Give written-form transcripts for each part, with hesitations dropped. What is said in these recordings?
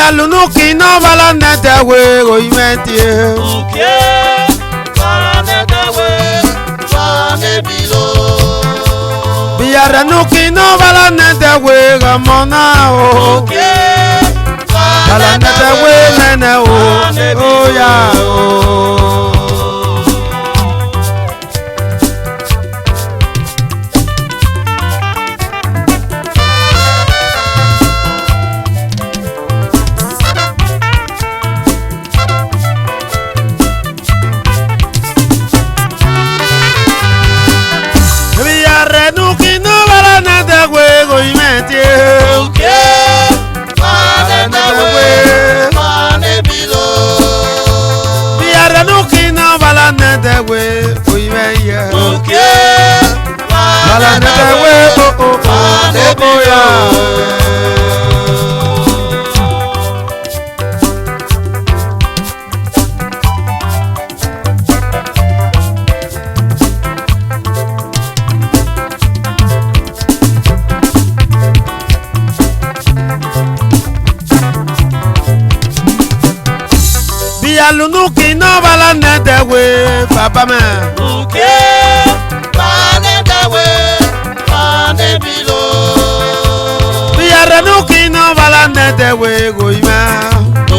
Bialunuki no balanete we imenti. Uke balanete we banebilo. Biaranuki no balanete we gamona o. Uke balanete we nene o. Oh ya o. Bialunuki no balanete we papa me. Uke balanete we banebilo. Biaranuki no balanete we goima.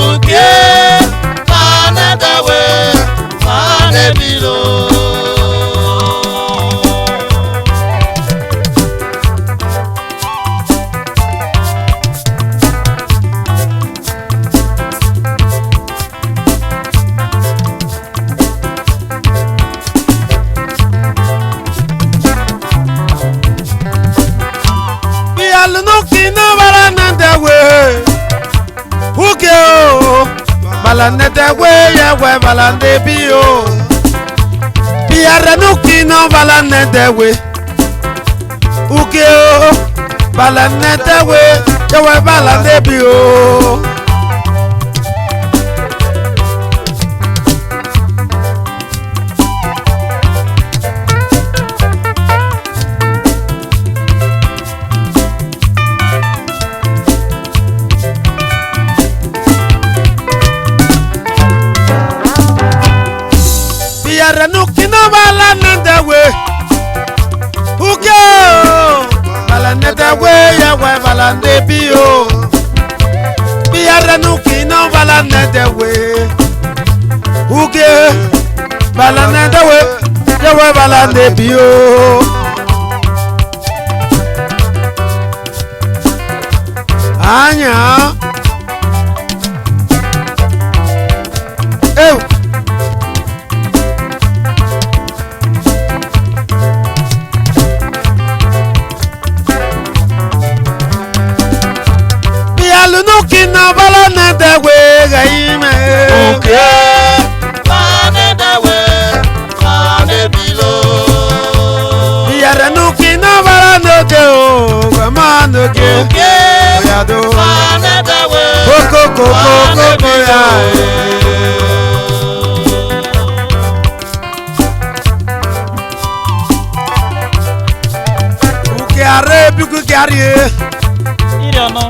Uke balanete we banebilo. Bialunuki no balanete we. Uke o balanete we ya we balande bio. Biaranuki no balanete we. Uke o balanete we ya we balande bio. Biaranuki no balanete we. Uke o balanete we ya we balande bio. Biaranuki no balanete we. Uke balanete we ya we balande bio. Anya Bialunuki no balanete we gaime. Uke balanete we banebilo. Biaranuki no balanete o gamando ke. Uke Oyado balanete we koko ya. Uke are biku garie. Iriano.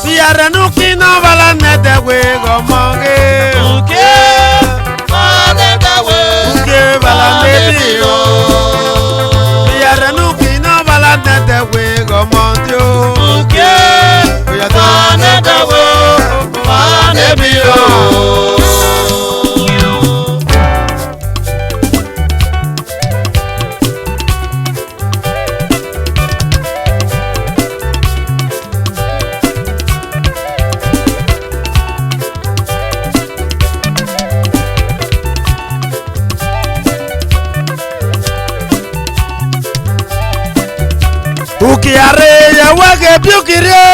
Biaranuki no balanete we gomonge. Uke balanete we Uke balanete bio. Biaranuki no balanete we gomondio. Uke balanete we banebilo. Ukiare ya wage piukire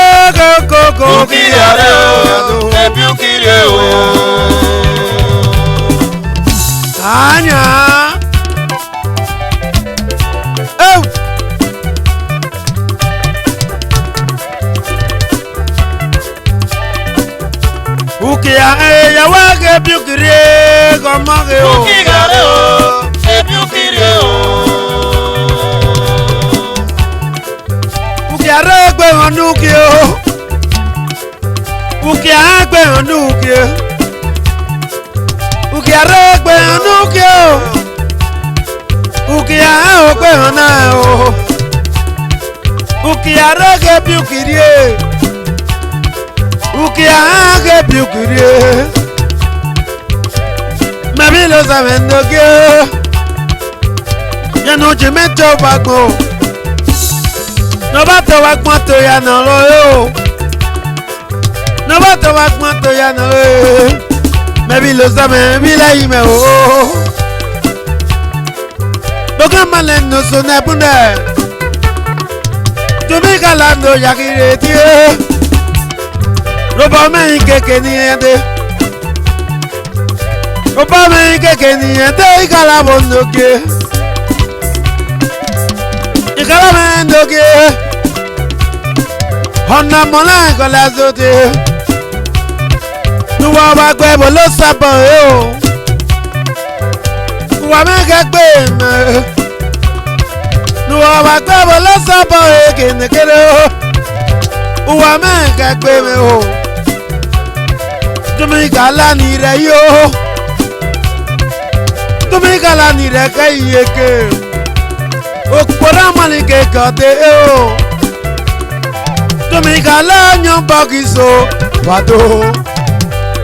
koko. Ukiare o, e piukire o. Anya. Oh. Ukia ya wage biukire komage o. Ukigare o, ebiukire o. Ukia regbe onuki o. Ukia agbe onuki. Ukia regbe onuki o. Ukia ogbe ona o. Ukia rege biukire. Ukia age biukire. Mami lo sabendo que ya no te meto bagbo. No va to bagbo to ya no lo yo. No va to bagbo to ya no lo. Mami lo sabe, mi la ime o. Boga male no sona bunda. Tu me calando ya que tie. Roba me que ni ende. Roba me que ni ende y calabondo que. Y calabendo que. Hona mola con la zote. Tu va a cuevo los sapos. Tu va a me que me. Tu va a cuevo los sapos que ne quiero. Tu va a me que me. Tumika la ni re yo. Tumika la ni re ka yeke. Okpora mali ke kate o. Tumika la nyon bagiso wado.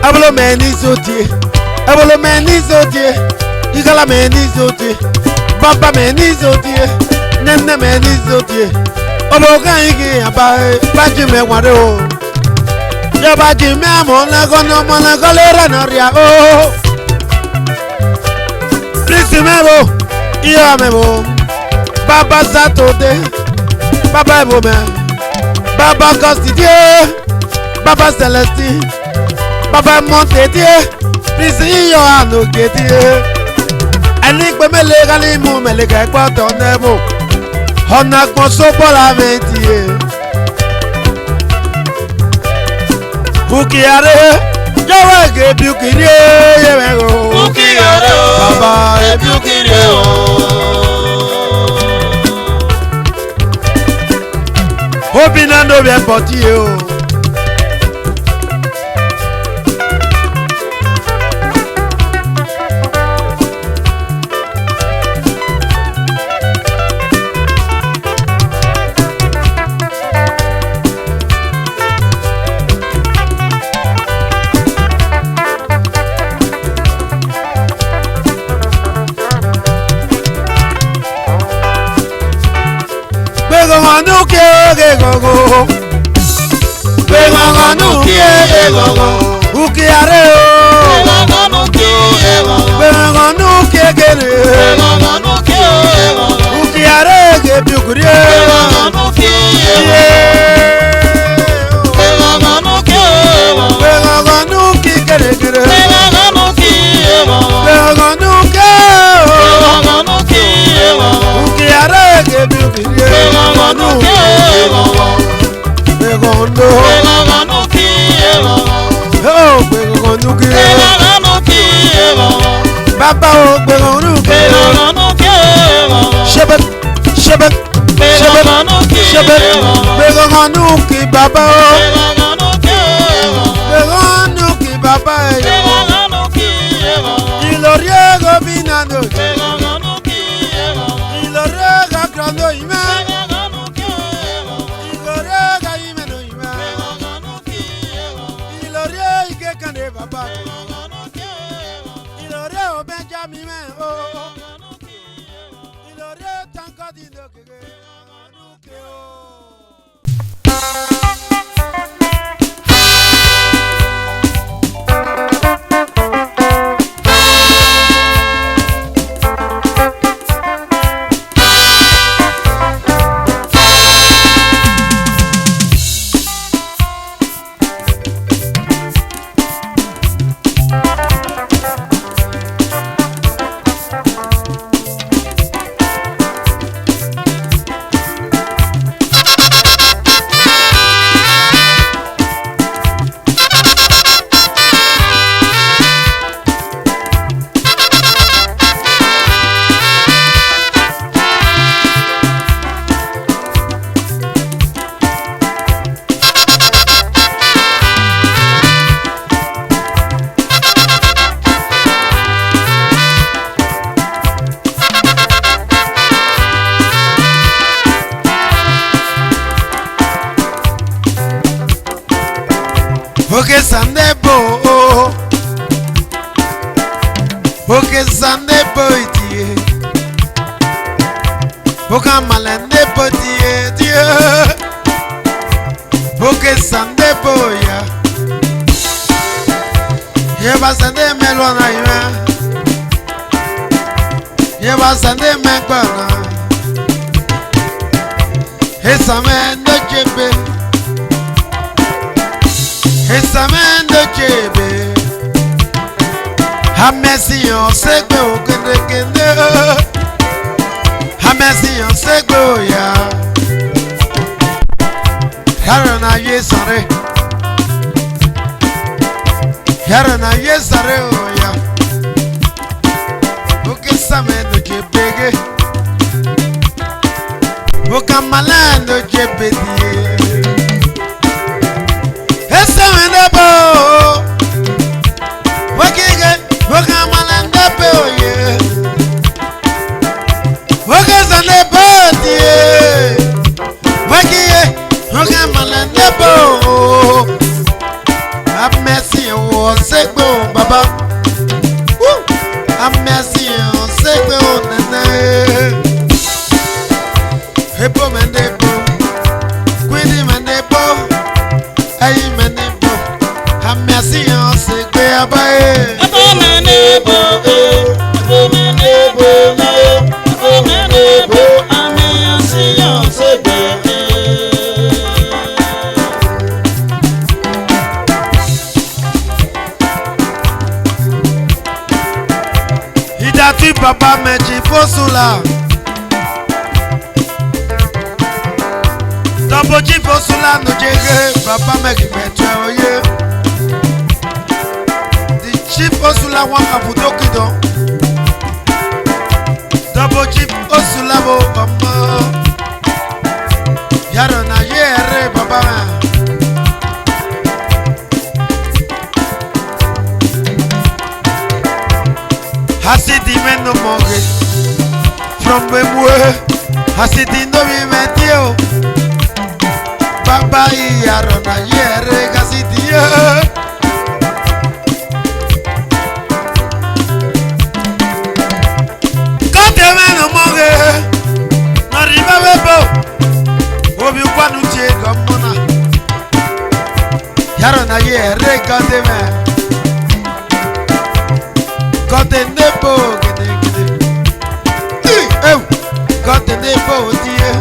Abolo meni sotie. Abolo meni sotie. Ikala meni sotie. Baba meni sotie. Nene meni sotie. Obo kan igi abae. Baji me wado. Yaba jime amona kono mona kolera noria o. Prisi mebo, iya mebo. Baba Saturday, Baba Ebome, Baba Costidie, Baba Celestine, Baba Montedie, Prisi iyo anokedie. Eni pe mele gali mu mele ke gboto nebo. Ona gbon so bola metie. Ukiare, jawa ke biukire yemego. Ukigare o, Baba ebiukire o. Obina no be poti o. Gogo, Ukiare o, Ukiare ke biukire. Baba o gbegonuke. Shebet, shebet, shebet, shebet. Gbegonuke baba o. Gbegonuke baba e. Iloriego binando. Iloriega grando ime. Iloriega ime no ime. Iloriega kande baba. Iloriego Benjamin o. Iloriega tankadino kege. itie. Boka malende potie tie. Boke sande boya. Yeba sande melona ywe. Yeba sande mekwana. Esamendo chebe. Esamendo chebe. Hamesi on segbe o kende kende. Hamesi on segbe o ya. Yarana yesare. Yarana yesare o ya. Oke samendo chebege. Oka malando chebedie. Esamendo bo. Wakige. Oka malando pe o ye. Oka sande bodie. Wakiye. Oka malando bo. Have mercy on segbo baba. Have mercy on segbo nene. Ebo mendebo, Queenie mendebo, ayi mendebo. Have mercy on segbo abaye. Ebo menebo, ebo menebo, ebo menebo, ami asiyan sebe. Idati papa meji fosula. Double G fosula no jege papa meji betwe oye. The chief fosula wan abudokido. Double G fosula bo mama. Yaro na yere papa ma. Hasidi meno moge. From Bemwe. Hasidi no mi metio. Baba yaro na yere gasidi ye. Kante meno moge. Na riba bebo. Obi kwanu che gamona. Yaro na yere kante me. Kante nebo gede gede. Kante nebo die.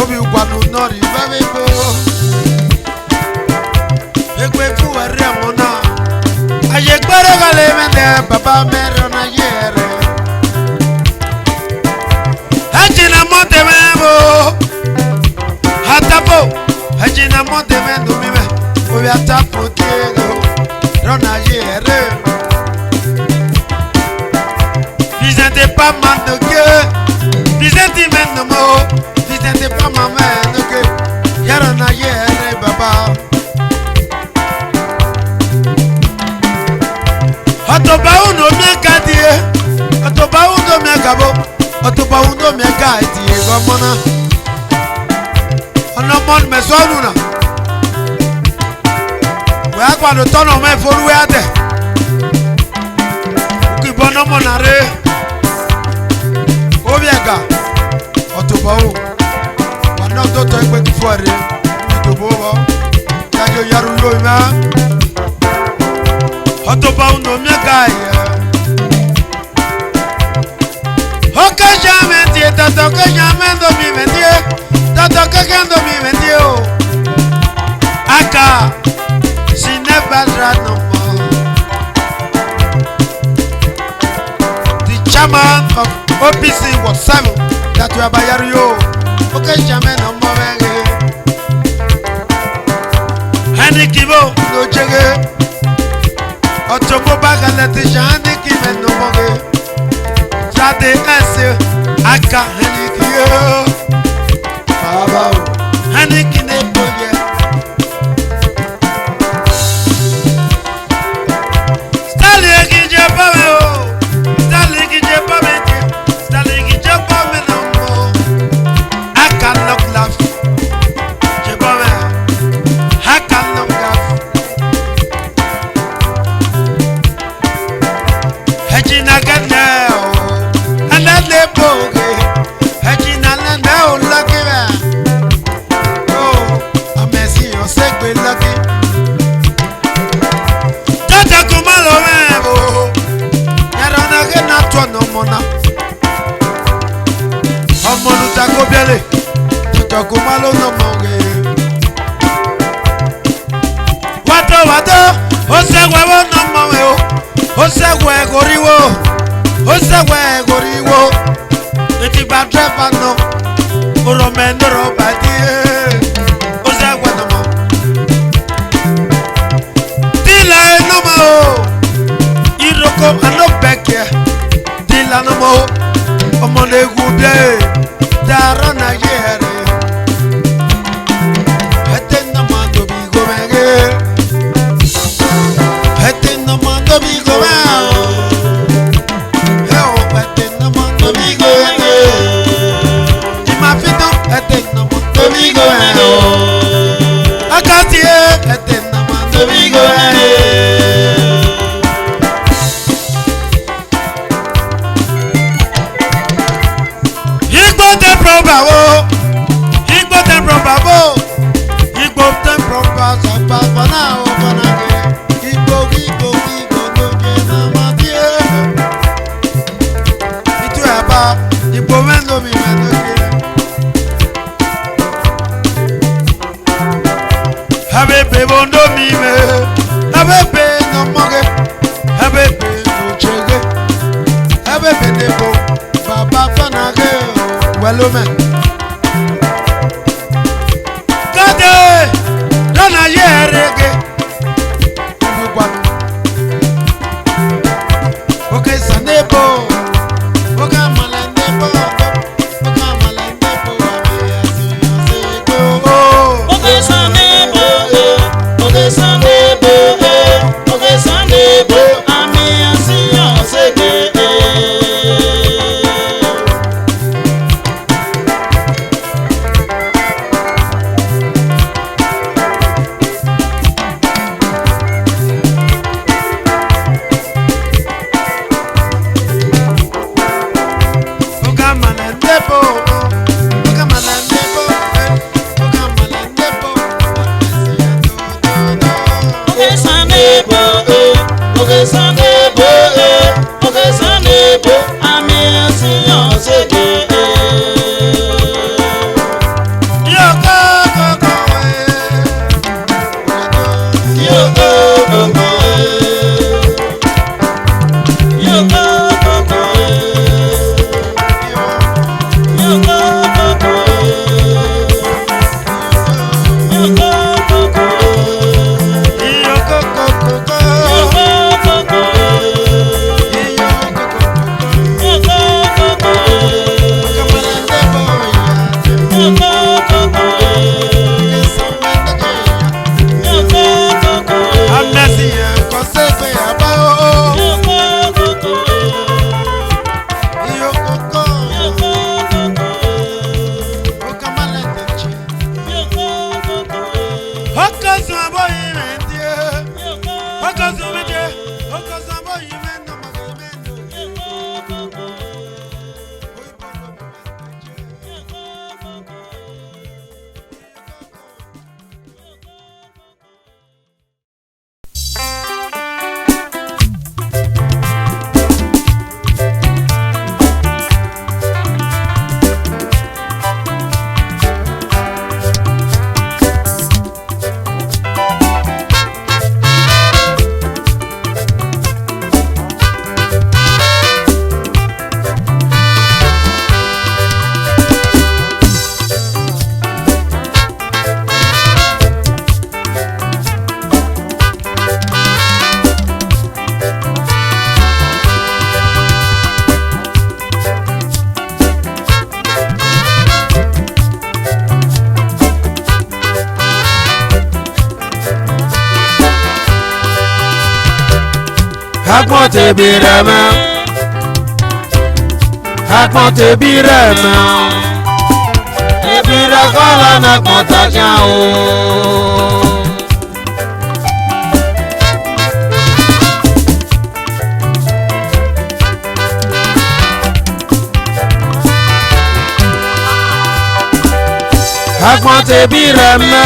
Obi kwanu nori babebo. Egbe fuwere mona. Aye gbere gale mende baba mero na yere. Hajina monte mebo. Hatapo. Hajina monte mendo mime. Obi atapo tiego. Rona yere. Visente pas mal de gueule. Visente mendo mo. Visente pas ma main de gueule. Yaro na yere baba. Otoba uno mi kadie. Otoba uno mi kabo. Otoba uno mi kadie gomona. Ono mon me soluna. We akwa no tono me foru we ate. Ki bono monare. Obiega. Otoba o. Wana toto egbe kufuare. Otoba o. Kajo yaru yo ma. Otoba uno mi gaye. Oke jamais tie tato ke jamais do mi vendie. Tato ke kendo mi vendie o. Aka. She never ran no more. The chairman of OPC was 7 that we are by Yario. Okay, chairman no more. Henry Kibo no jege. Otomo bagalete Henry Kibo no more. Trade S Aka Henry Kibo. Baba Henry Kibo ye. na gana o ana le boge hajina na o lucky ba oh amesi o segbe lucky tata kumalo mebo yara na gana to no mona omonu tako biele tata kumalo no monge wato osegwe no monge o osegwe goriwo eti ba driver no oromendo robadi osegwe no mo dila no mo iroko anobeke dila no mo omole gubie daro na yere eten no mando bi gomege eten no mando bi gomege Akmonte birama, akmonte birama, ebira kola na akmonta jao. Agbọn tẹbi rẹ mẹ.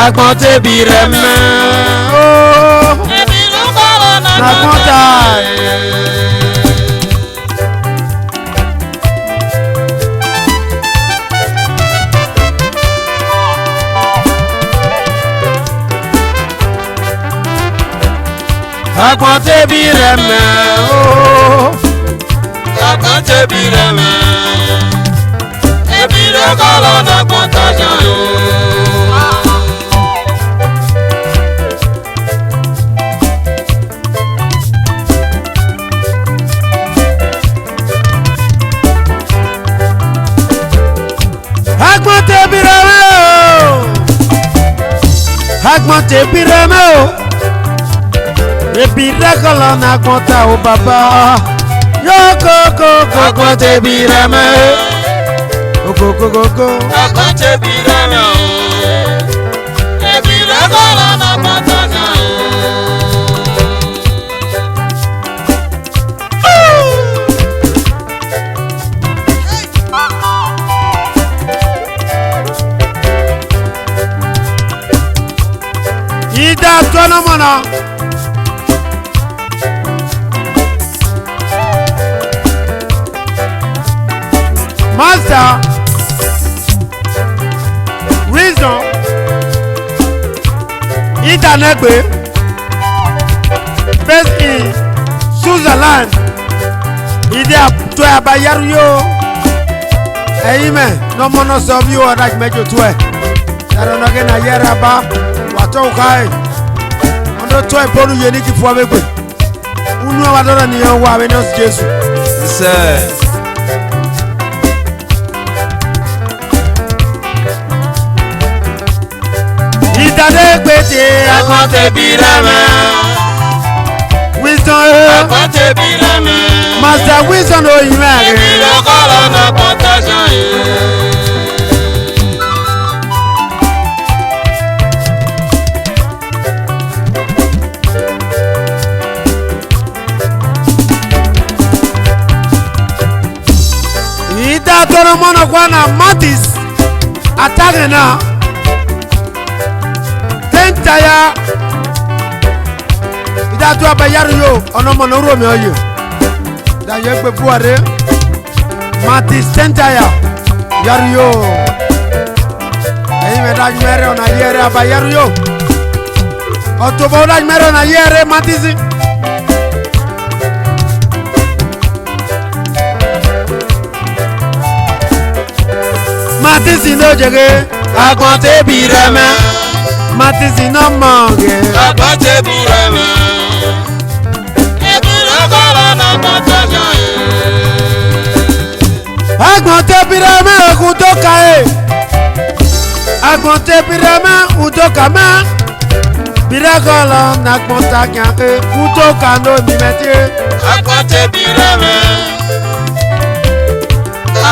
Agbọn tẹbi rẹ mẹ. Ebi ló kọ́lọ́ N'agbọn ta. Agbọn tẹbi rẹ mẹ. Agbọn tẹbi rẹ mẹ. Ebi ló kọ́lọ́ n'agbọn tajà o. Agbọn tẹbi rẹ mẹ o. Agbọn tẹbi rẹ mẹ o. Ebi rẹ kọlọ n'agbọn ta o baba. Yoko. Agbọn tẹbi rẹ mẹ. Go. Agbọn tẹbi rẹ mẹ o. Ebi ló kọ́lọ́ n'agbọn tajà o. Ida tọ́nà mọ̀nà. Master, reason, Ida Negbe, based in Switzerland, Ida to abayaru yo. Eyime, no mono sọ̀bi yo ọ̀dà mẹ́jọ tó ẹ̀. Yàrá nàgẹ́ nà yẹ́rẹ́ abá. Wàtọ́ ukai, ọdọ tó ẹ bọ́ọ̀lù yẹn ní kí fún abẹ́gbẹ́, unu àwọn adọ́rọ̀ nìyẹn wọ abẹ́ ní ọ̀sùn Jésù. Ìdádé gbèdé Agbọn tẹbi rẹ mẹ. wisdom Agbọn tẹbi rẹ mẹ. master wisdom oyin Ebi mẹ́rin. ló kọ́lọ́ n'agbọn tajà o. Ìdá tọ́nà mọ́nà kwana Matis atagẹ̀ náà. Tẹ́ntàyà ìdá tó abayaru yo ọ̀nà mọ̀nà Rómi ọ̀yẹ̀. Dàyẹ̀ gbé buwari Matis tẹ́ntàyà yaru yo. Ẹ̀yin mẹ́ dájú mẹ́rẹ̀ ọ̀nà yẹ́rẹ́ abayaru yo. Ọ̀tọ̀bọ̀ dájú mẹ́rẹ̀ ọ̀nà yẹ́rẹ́ Matisi. Matisi no jege. Agbọn tẹbi rẹ mẹ. Matisi no mọ̀gẹ̀. Agbọn tẹbi rẹ mẹ. Ebi ló kọ́lọ́ n'agbọn tajà o. Agbọn tẹbirẹ mẹ okun tó ka ye. Agbọn tẹbirẹ mẹ uto ka mẹ. Birẹ kọlọ n'agbọn ta kàn ké uto ka n'o nimẹti. Agbọn tẹbi rẹ mẹ.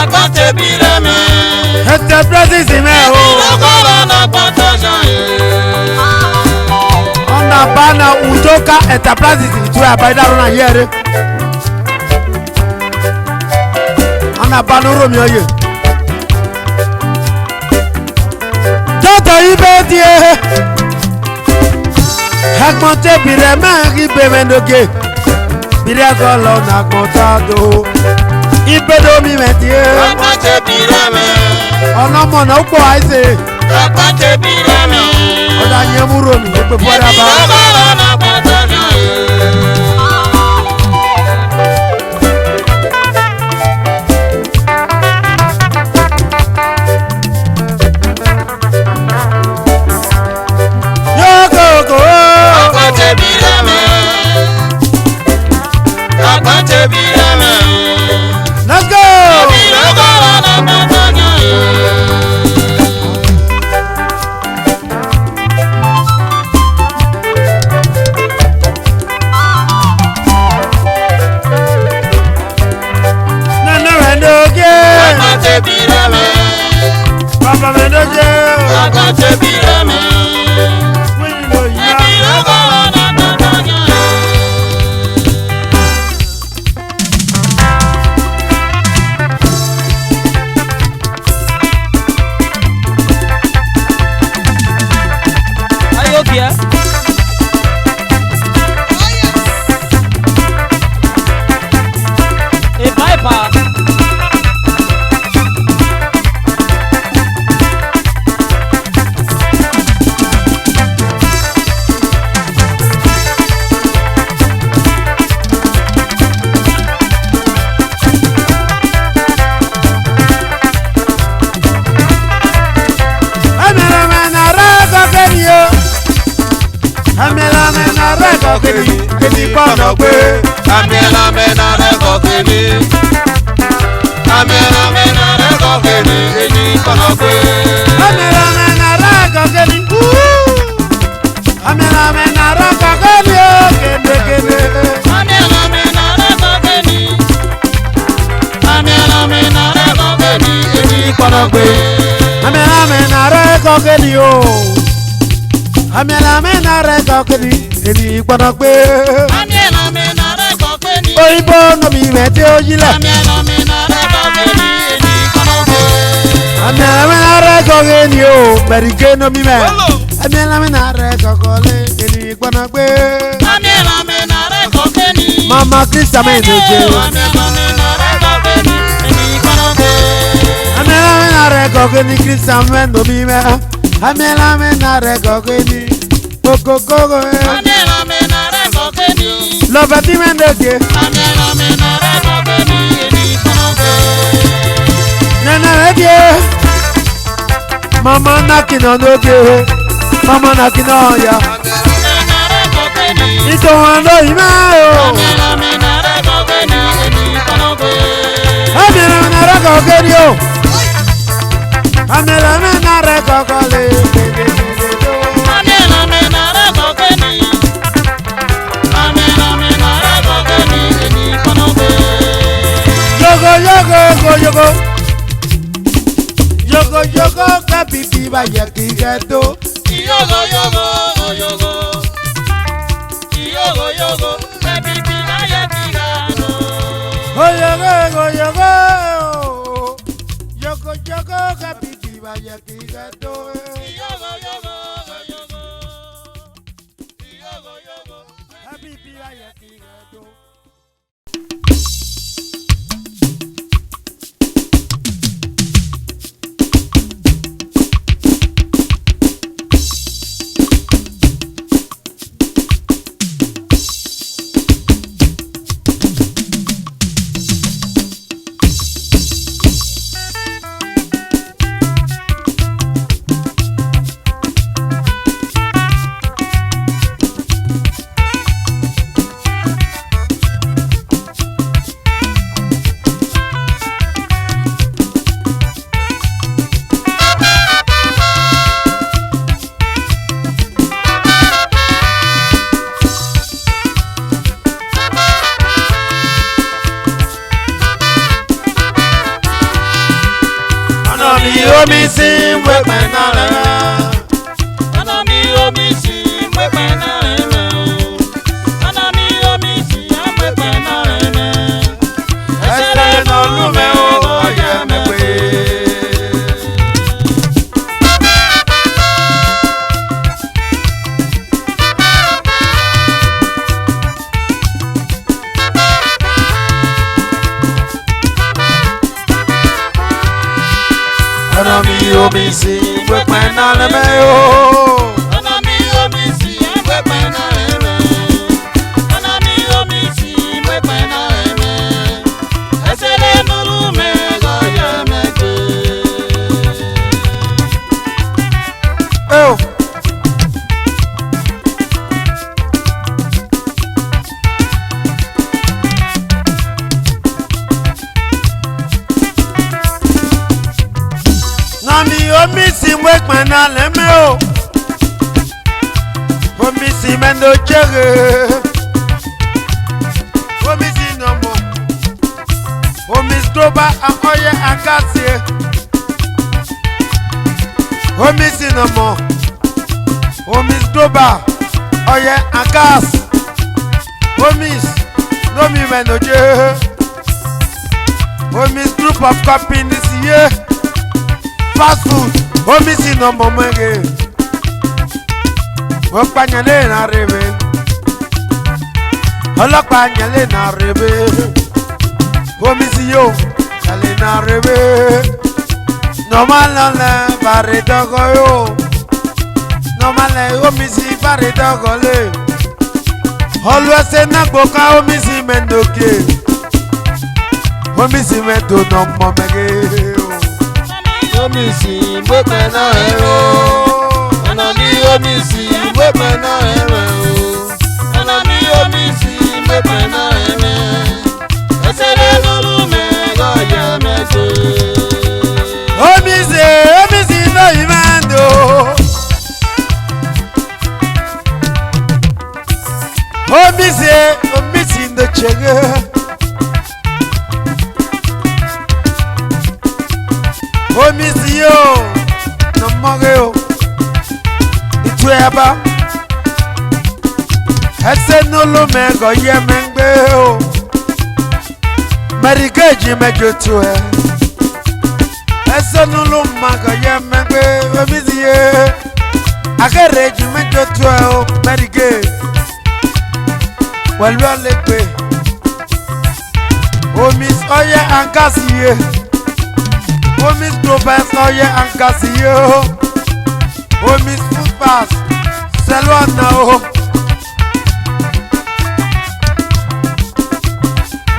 Agbọn tẹbi rẹ mẹ. Ẹtẹ pírẹsìsì mẹ o. Ebi ló kọ́lọ́ n'agbọn tajà o. Ọ̀nà bá na uto ka ẹtẹ pírẹsìsì tó yà bá ìdárò náà yẹrẹ. Ọ̀nà bá na Rómi ọ̀yẹ̀. Tọ́tọ̀ yìí bẹ́ẹ̀ tiẹ̀. Agbọn tẹbirẹ mẹ kí bẹ́ẹ̀ n'oge. Birẹ kọlọ n'agbọn ta do. Ibedo mi mẹtiẹ. Agbọn tẹbi rẹ mẹ. Ọ̀nà mọ̀nà ó pọ̀ àìsè. Agbọn tẹbi rẹ mẹ. Ọ̀dà yẹn mú Rómi ó pè fún Ebi ọ̀dà bá. ló kọ́lọ́ n'agbọn tajà o. Yókòkò. Agbọn tẹbi rẹ mẹ. Agbọn tẹbi rẹ mẹ. Let's go. Ebi ló kọ́lọ́ n'agbọn tajà o. Nana rẹ̀ n'oge. Agbọn tẹbi rẹ mẹ. Bàbá mi n'oge. Agbọn tẹbi rẹ mẹ. Wíìlì ló yá. Ebi ló kọ́lọ́ n'agbọn tajà o. Ìpànàgbé. Amẹ́lámẹ́ná rẹ̀ kọ̀kẹ́ ní. Amẹ́lámẹ́ná rẹ̀ kọ̀kẹ́ ní. Èyí ìpànàgbé. Amẹ́lámẹ́ná rẹ̀ kọ̀kẹ́ ní. Amẹ́lámẹ́ná rẹ̀ kọ̀kẹ́ ní o kéndékéndé. Amẹ́lámẹ́ná rẹ̀ kọ̀kẹ́ ní. Amẹ́lámẹ́ná rẹ̀ kọ̀kẹ́ ní. Èyí ìpànàgbé. Amẹ́lámẹ́ná rẹ̀ kọ̀kẹ́ ní o. Amẹ́lámẹ́ná rẹ̀ kọ̀kẹ́ ní. Èyí ìpànàgbé. Amẹ́lámẹ́ná rẹ̀ kọ̀kẹ́ ní. Òyìnbó nomi mẹ́tẹ́ ó yílẹ̀. Amẹ́lámẹ́ná rẹ̀ kọ̀kẹ́ ní. Èyí ìpànàgbé. Amẹ́lámẹ́ná rẹ̀ kọ̀kẹ́ ní o. Mẹ̀ríkẹ́ nomi mẹ́. Amẹ́lámẹ́ná rẹ̀ kọ̀kẹ́ ní. Èyí ìpànàgbé. Amẹ́lámẹ́ná rẹ̀ kọ̀kẹ́ ní. Mama Krista mẹ́ẹ̀ẹ́dẹ́jẹ́. Amẹ́lámẹ́ná rẹ̀ kọ̀kẹ́ ní. Èyí ìpànàgbé. Amẹ́lámẹ́ná rẹ̀ kọ̀kẹ́ ní Krista mẹ́ẹ̀ẹ́dọ́mi mẹ́. Amẹ́lámẹ́ná rẹ̀ kọ̀kẹ́ ní. Kókókókó ẹ̀. Amẹ́lámẹ́ná rẹ̀ kọ̀kẹ́ ní. Lọ́fẹ̀ẹ́ tí mẹ́ẹ̀ẹ́dẹ́jẹ́. Amẹ́lámẹ́ná rẹ̀ kọ̀kẹ́ ní. Èyí ìpànàgbé. Nana ready. Mama knocking on the door. Mama knocking on ya. Amẹ́lámẹ́ná rẹ̀ kọ̀kẹ́ ní. Ito wando imao. Amẹ́lámẹ́ná rẹ̀ kọ̀kẹ́ ní. Èyí ìpànàgbé. Amẹ́lámẹ́ná rẹ̀ kọ̀kẹ́ ní o. Amẹ́lámẹ́ná rẹ̀ kọ̀kẹ́ lé. Amẹ́lámẹ́ná rẹ̀ kọ̀kẹ́ ní. Amẹ́lámẹ́ná rẹ̀ kọ̀kẹ́ ní. Èyí ìpànàgbé. Yogo yogo yogo yogo. Yogo yogo kapipi ba yaki gato. Yogo yogo yogo. Yogo yogo. Baby vaya tirado. Oh yogo yogo yogo. Yogo yogo kapipi ba yaki gato. Yogo yogo yogo. Yogo yogo. Kapipi ba yaki gato. Omi sí wẹ́pẹ̀ náà rẹ̀. Ọ̀nà mi omi sí pẹ́pẹ́ náà rẹ̀ mẹ́ o. Ọ̀nà mi omi sí pẹ́pẹ́ náà rẹ̀ mẹ́. Ẹsẹ̀ náà lú mẹ́ o, ọ̀yẹ́ mẹ́ pé. Ọ̀nà mi omi sí wẹ́pẹ̀ náà rẹ̀ mẹ́ o. Ọ̀nà mi omi sí pẹ́pẹ́ náà rẹ̀ mẹ́. Ọ̀nà mi omi sí pẹ́pẹ́ náà rẹ̀ mẹ́. Ẹsẹ̀ lẹ́nu lú mẹ́ ọ̀yẹ́ mẹ́ pé. Nani omi si wẹ́pẹ̀ náà lẹ́mẹ́ o. Omi si mẹ́ndó jẹ́rẹ̀. Omi si nọ̀mọ̀. Omi stroba akọ́yẹ akásí. Omi si nọ̀mọ̀. Omi stroba ọyẹ akás. Omi nomi mẹ́ndó jẹ́. Omi group of companies yẹ. Fast food, omi si no momenge. Ọ̀pá nyẹlé na rebe. Ọlọ́pàá nyẹlé na rebe. Omi si yo, nyẹlé na rebe. Normal lọ́lẹ̀ bàrẹ̀ dọ́gọ́ yo. Normal omi si bàrẹ̀ dọ́gọ́ lé. Ọlọ́sẹ̀ náà gbọ́ká omi si mẹ́ndókè. Omi si mẹ́ndó nọ mọ́mẹ́gẹ́. Omi sí pẹ́pẹ́ náà rẹ̀ o. Ọ̀nà mi omi sí pẹ́pẹ́ náà rẹ̀ o. Ọ̀nà mi omi sí Omi si yo, no mange yo. Itu eba. Ese no lo mego ye mengbe yo. Marigeji mejo tu e. Ese no lo mago ye mengbe. Omi si ye. Agereji mejo tu e o. Marigeji. Well, well, let Oh, Miss Oye and Cassie. Oh, Miss Globus Oye and Cassie. Oh, Miss Footpass. Salon now.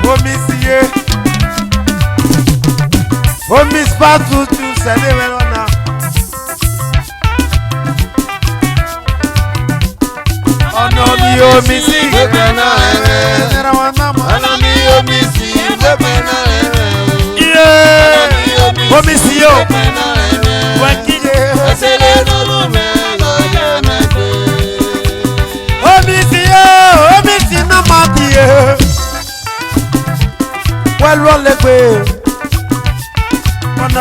Oh, Miss Ye. Oh, Miss Fatu to Salon. Oh, no, you Miss Omisio, Omisi na matie. Well, roll the way.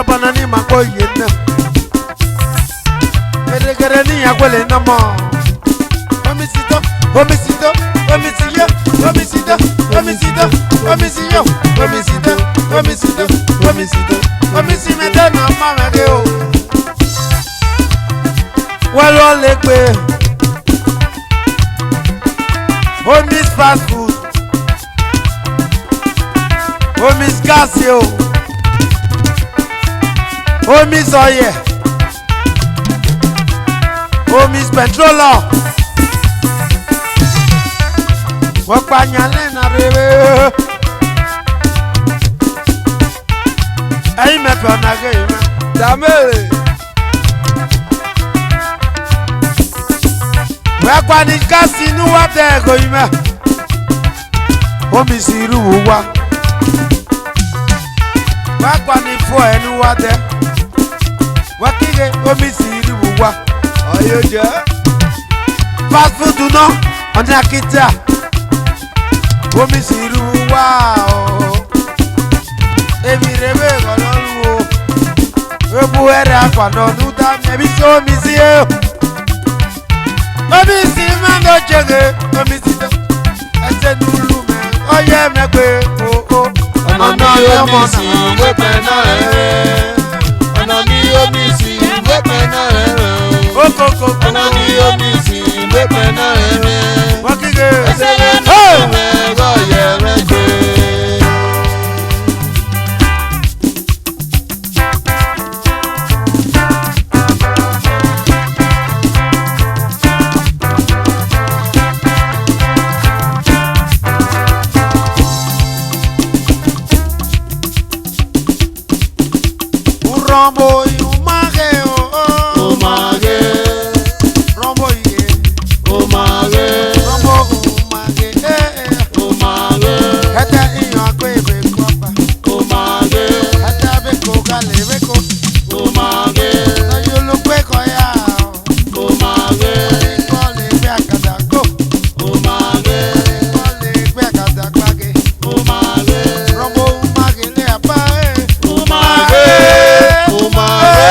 Bana ni mako yena. Kere ni akwele na mo. Omisito, Omisito, Omisio, Omisito, Omisito, Omisio, Omisito, Omisito, Omisito, Omisi me da na mama de o. Well, all the way. Omis fast food. Omis Casio. Omis oye. Omis petrola. Wakanyale na rebe. Ayi me pe na ge me. Damele. Wakwani kasi nu wa de go ime. Omi siru wa. Wakwani fo enu wa de. Wakige omi siru wa. Oyoje. Fast food no on akita. Omi siru wa o. Emi rebe gololu o. Ebu ere akwano nuda mebi so mi si e. Omi si mando chege. Omi si do. Ese nulu me. Oye me pe o o. Anani omi si wepe na ere. Anani omi si wepe na ere. Oko. Anani omi si wepe na ere. Wakige. Esele nulu me goye reke. Rombo y umage o. Umage, Rombo y umage, Rombo umage umage, Hata iyo akwebe kopa. umage, Hata beko gale beko. umage, No yulu kweko ya. umage, Kole be akadako. umage, Kole be akadakwage. umage, Rombo umage le apa. umage, umage.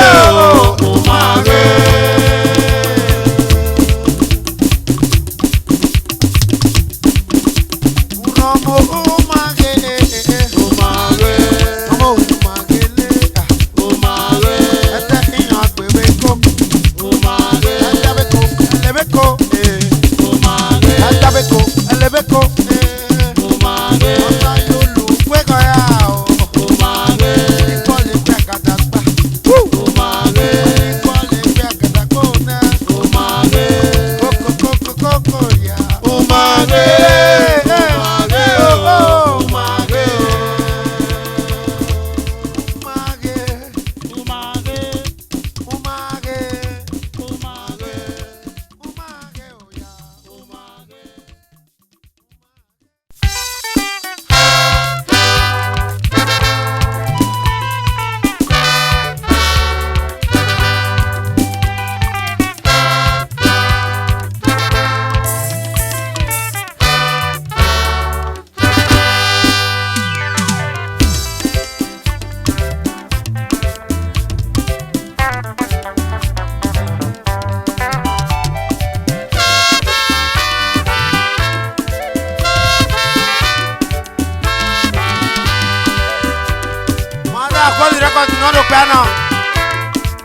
àkọ́lù rẹ́kọ̀dì náà ló pẹ́ náà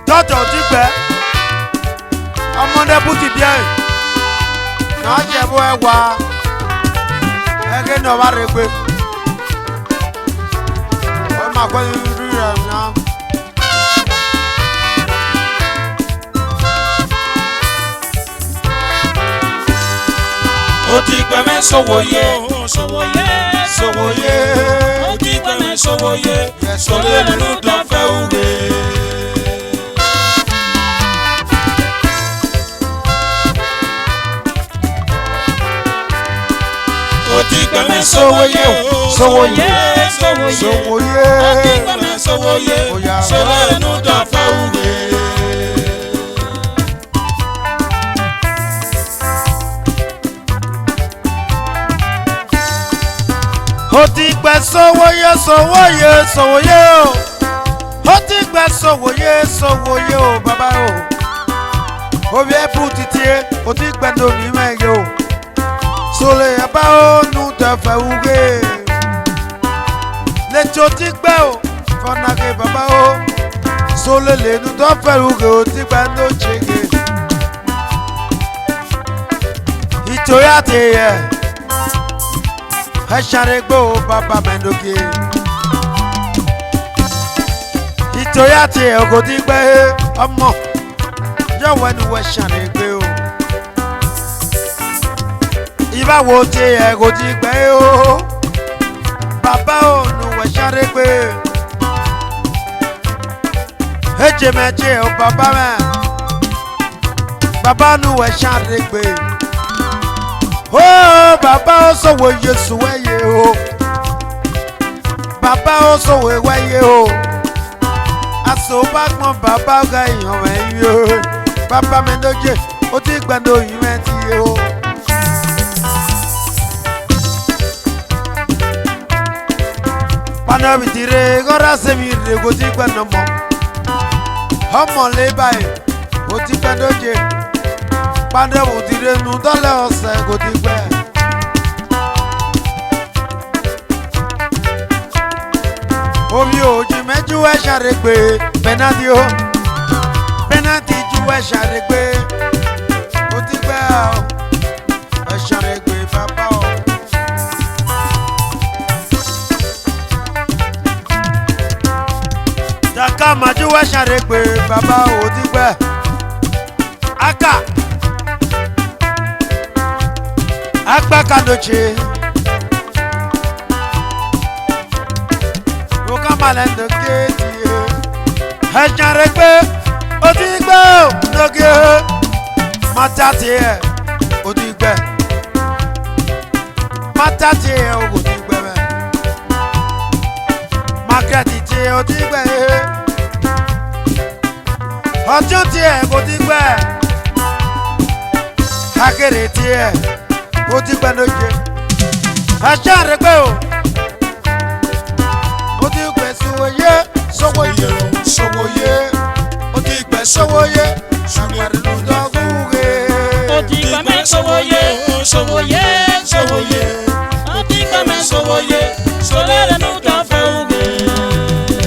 dọ́tọ̀ ti gbẹ́ ọmọdé bùtì bíẹ́ náà jẹ́ bó ẹ wá ẹgbẹ́ náà wá rẹ̀ gbé wọ́n máa kọ́ rí rẹ̀ náà. Ó ti pẹ́ mẹ́ sọ̀wọ́yé sọ̀wọ́yé sọ̀wọ́yé ó ti pẹ́ mẹ́ sọ̀wọ́yé sọ̀lẹ́ nínú dọ́fẹ́ òwe. Ó ti pẹ́ mẹ́ sọ̀wọ́yé sọ̀wọ́yé sọ̀wọ́yé ó ti pẹ́ mẹ́ sọ̀wọ́yé sọ̀lẹ́ nínú dọ́fẹ́ òwe. Ó ti pẹ́ sọ̀wọ́yé sọ̀wọ́yé sọ̀wọ́yé o ó ti pẹ́ sọ̀wọ́yé sọ̀wọ́yé o bàbá o obi ẹ̀bù títí ó ti pẹ́ lómi mẹ́yẹ o sọlẹ̀ ẹ̀bá o nù tẹ̀fẹ̀ wúgé létí ó ti pẹ́ o fọ́nàkè bàbá o sọlẹ̀ lẹ́nu tọ́fẹ̀ wúgé ó ti pẹ́ ló ṣègé ìtòyà ti yẹ. Ẹ̀ṣàrẹ́gbẹ́ o bàbá mẹ́ndókè. Ìtòyà tí ẹ̀ kò ti gbẹ́ ọmọ yọ̀wọ́ ẹnu wẹ̀ ṣàrẹ́gbẹ́ o. Ìbáwo tí ẹ̀ kò ti gbẹ́ o. Bàbá o nu wẹ̀ ṣàrẹ́gbẹ́. Ẹ̀jẹ̀mẹ̀jẹ̀ o bàbá mẹ́. Bàbá nu wẹ̀ ṣàrẹ́gbẹ́. Oh, Baba osowo Yesu weye o. Baba osowo weye o. Aso bagbon baba ga eyan weye o. Baba mendoje o ti gbando yin meti o. Pana bitire gora se mi re go ti gbando mo. Omo le bayi o ti gbandoje. Pande wo dire nu dole ose go ti gbe. Omi oji meju e ṣàrẹ́gbé penalty o. Penalty ju e ṣàrẹ́gbé. Go ti gbe o. E ṣàrẹ́gbé baba o. Daka maju e ṣàrẹ́gbé baba o ti gbe. Aka Agba kadoche Oka malendo keti Ẹ̀ṣàrẹ́gbé ó ti gbẹ́ ò lóge Mátàtì ẹ̀ ó ti gbẹ́ Mátàtì ẹ̀ ó ti gbẹ́ mẹ́ Mákẹ́tì tí ó ti gbẹ́ Ọjọ́ tí ẹ̀ ó ti gbẹ́ Akéré tí ẹ̀ ó ti gbẹ́ lóje Ẹ̀ṣàrẹ́gbé o ó ti gbẹ́ sọ̀wọ́yé sọ̀wọ́yé sọ̀wọ́yé ó ti gbẹ́ sọ̀wọ́yé sọ̀wọ́yé lùdọ́gùnrè Ó ti gbẹ́ mẹ́ sọ̀wọ́yé sọ̀wọ́yé sọ̀wọ́yé ó ti gbẹ́ mẹ́ sọ̀wọ́yé sọ̀lẹ́ nínú dọ́fẹ́ òwe.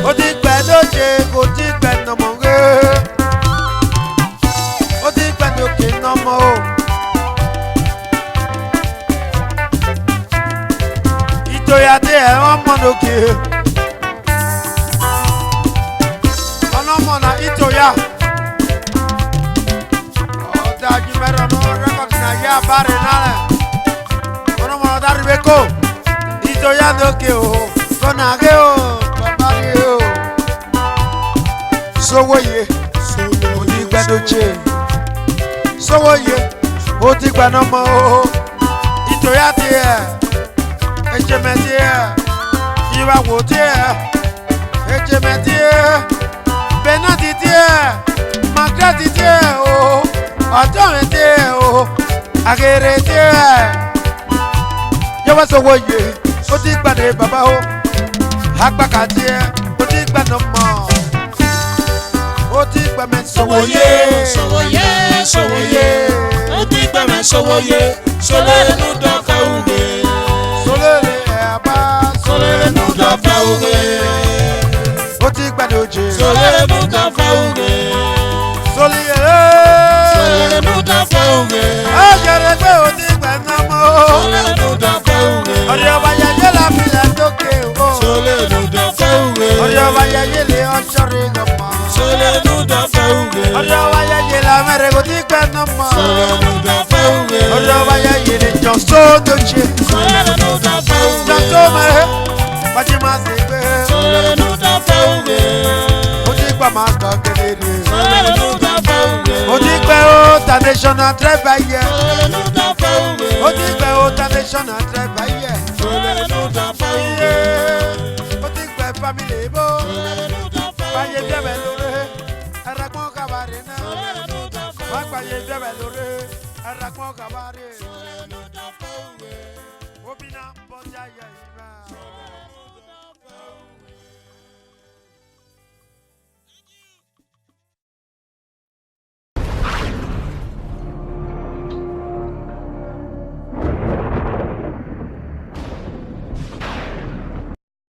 ó ti gbẹ́ lóje kò ti gbẹ́ nọmọ̀rè ó ti gbẹ́ lókè nọmọ o. Ìtòyà tí ẹ̀ wọ́n mọ̀ lókè. Ọlọ́mọ na ìtòyà. Ọ̀dájú mẹ́rin ọ̀nà rẹ́kọ̀dì náà yá abáre nálẹ̀. Ọlọ́mọ na dárí bẹ́ kó. Ìtòyà lókè o. Kọ́nà rẹ̀ o. Bàbá rẹ̀ o. Sowóye. Ó ti gbẹ́ lóche. Sowóye. Ó ti gbẹ́ nọmọ o. Ìtòyà tí ẹ̀. Ejemetiẹ, Iwawotiẹ, Ejemetiẹ, Benatitiẹ, Magratitiẹ o, Ọjọ́rìntiẹ o, Akérètiẹ. Yọwọ́ Sowóye, ó ti gbàdé bàbá o, Agbákatiẹ, ó ti gbàdé mọ́, ó ti gbàmẹ́ Sowóye, Sowóye, Sowóye, ó ti gbàmẹ́ Sowóye, sọ̀lẹ́ nínú dọ́fẹ́ òwe. Solele ẹ̀ bá Solele nínú dọ́fẹ́ òwe. ó ti Sole nuta fauge. Soli Sole nuta fauge. Ajere pe o ti gbe na mo. Sole nuta fauge. Oyo ba ya ye la mi la toke o. Sole nuta fauge. Oyo ba ya ye le o chori go ma. Sole nuta fauge. Oyo ba ya ye la mere go ti gbe na mo. Sole nuta fauge. Oyo ba ya ye le jonso do che. Sole nuta fauge. Jonso me Baji ma se gbe. Sole nuta fauge. O ti gba ma ka kedere. Sole nuta fauge. O ti gbe o ta national travailler. Sole nuta fauge. O ti gbe o ta national travailler. Sole nuta fauge. O ti gbe family bo. Sole nuta fauge. Baye bebe lore. Aragbon kabare na. Sole nuta fauge. Wa baye bebe lore. Aragbon kabare. Sole nuta fauge. Obina boja ye ima.